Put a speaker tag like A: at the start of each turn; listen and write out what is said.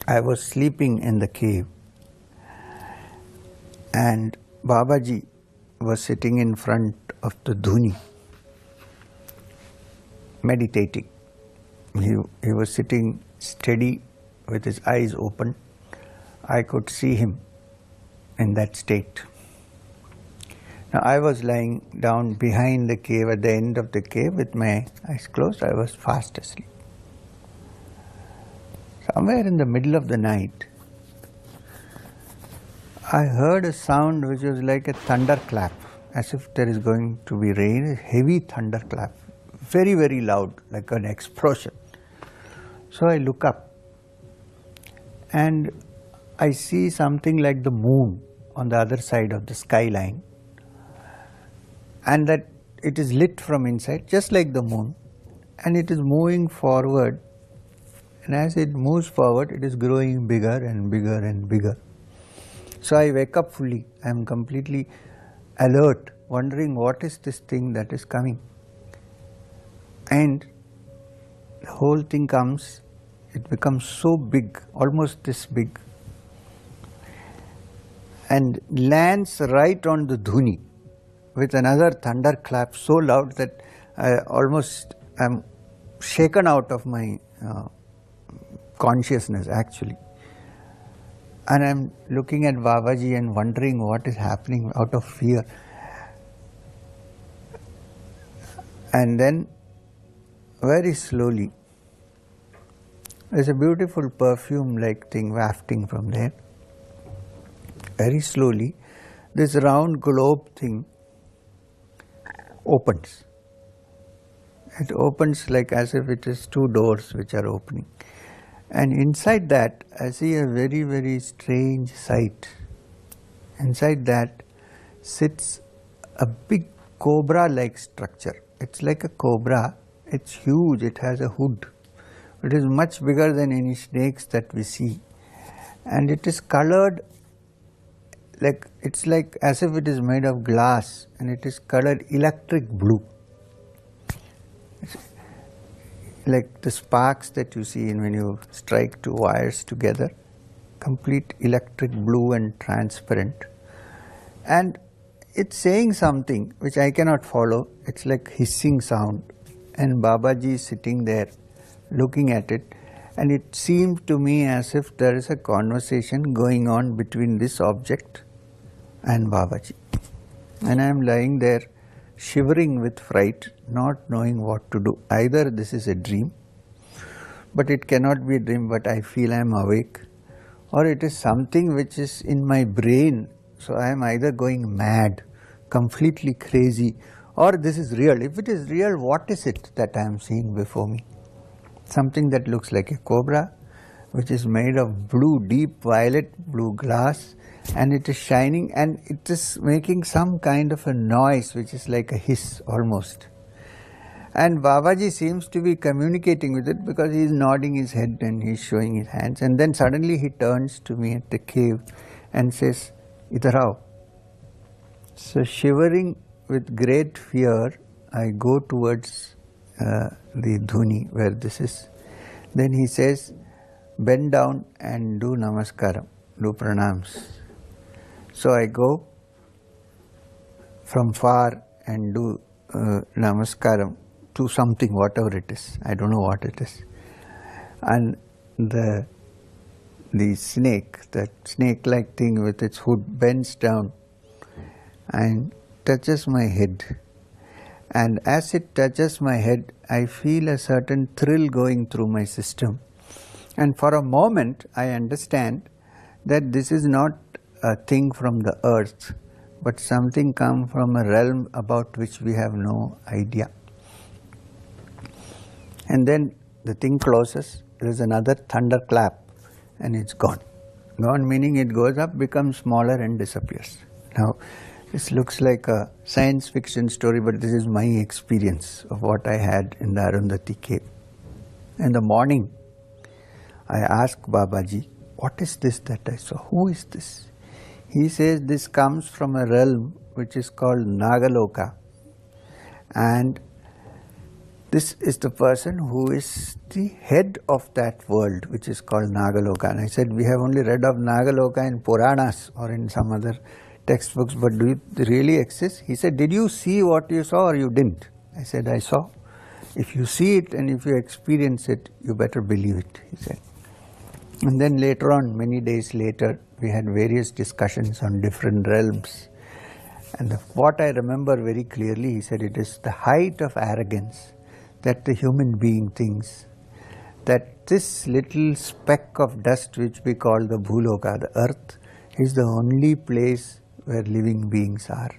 A: I was sleeping in the cave and Babaji was sitting in front of the duni, meditating. He was sitting steady with his eyes open. I could see him in that state. Now I was lying down behind the cave, at the end of the cave, with my eyes closed. I was fast asleep. Somewhere in the middle of the night, I heard a sound which was like a thunderclap, as if there is going to be rain, a heavy thunderclap, very, very loud, like an explosion. So I look up and I see something like the moon on the other side of the skyline, and that it is lit from inside just like the moon, and it is moving forward, and as it moves forward it is growing bigger and bigger and bigger. So I wake up fully. I am completely alert, wondering what is this thing that is coming. And the whole thing comes, it becomes so big, almost this big, and lands right on the dhuni with another thunderclap so loud that I almost am shaken out of my consciousness actually. And I am looking at Babaji and wondering what is happening out of fear. And then very slowly, there is a beautiful perfume-like thing wafting from there. Very slowly, this round globe thing opens. It opens like as if it is two doors which are opening. And inside that, I see a very, very strange sight. Inside that sits a big cobra-like structure. It's like a cobra. It's huge. It has a hood. It is much bigger than any snakes that we see. And it is colored like, it's like as if it is made of glass, and it is colored electric blue. Like the sparks that you see when you strike two wires together, complete electric blue and transparent. And it's saying something which I cannot follow. It's like hissing sound, and Babaji is sitting there looking at it, and it seemed to me as if there is a conversation going on between this object and Babaji. And I am lying there shivering with fright, not knowing what to do. Either this is a dream, but it cannot be a dream, but I feel I am awake, or it is something which is in my brain. So I am either going mad, completely crazy, or this is real. If it is real, what is it that I am seeing before me? Something that looks like a cobra, which is made of blue, deep violet blue glass, and it is shining, and it is making some kind of a noise which is like a hiss almost. And Babaji seems to be communicating with it because he is nodding his head and he is showing his hands, and then suddenly he turns to me at the cave and says, "Idhar aao." So shivering with great fear, I go towards the dhuni where this is. Then he says, "Bend down and do namaskaram, do pranams." So I go from far and do namaskaram to something, whatever it is. I don't know what it is. And the snake, that snake-like thing with its hood, bends down and touches my head. And as it touches my head, I feel a certain thrill going through my system. And for a moment, I understand that this is not a thing from the earth, but something come from a realm about which we have no idea. And then the thing closes, there is another thunderclap, and it's gone. Gone meaning it goes up, becomes smaller and disappears. Now, this looks like a science fiction story, but this is my experience of what I had in the Arundhati cave. In the morning, I asked Babaji, "What is this that I saw? Who is this?" He says this comes from a realm which is called Nagaloka, and this is the person who is the head of that world, which is called Nagaloka. And I said, we have only read of Nagaloka in Puranas or in some other textbooks, but do it really exist? He said, did you see what you saw or you didn't? I said, I saw. If you see it and if you experience it, you better believe it, he said. And then later on, many days later, we had various discussions on different realms. And what I remember very clearly, he said, it is the height of arrogance that the human being thinks that this little speck of dust which we call the Bhuloka, the earth, is the only place where living beings are.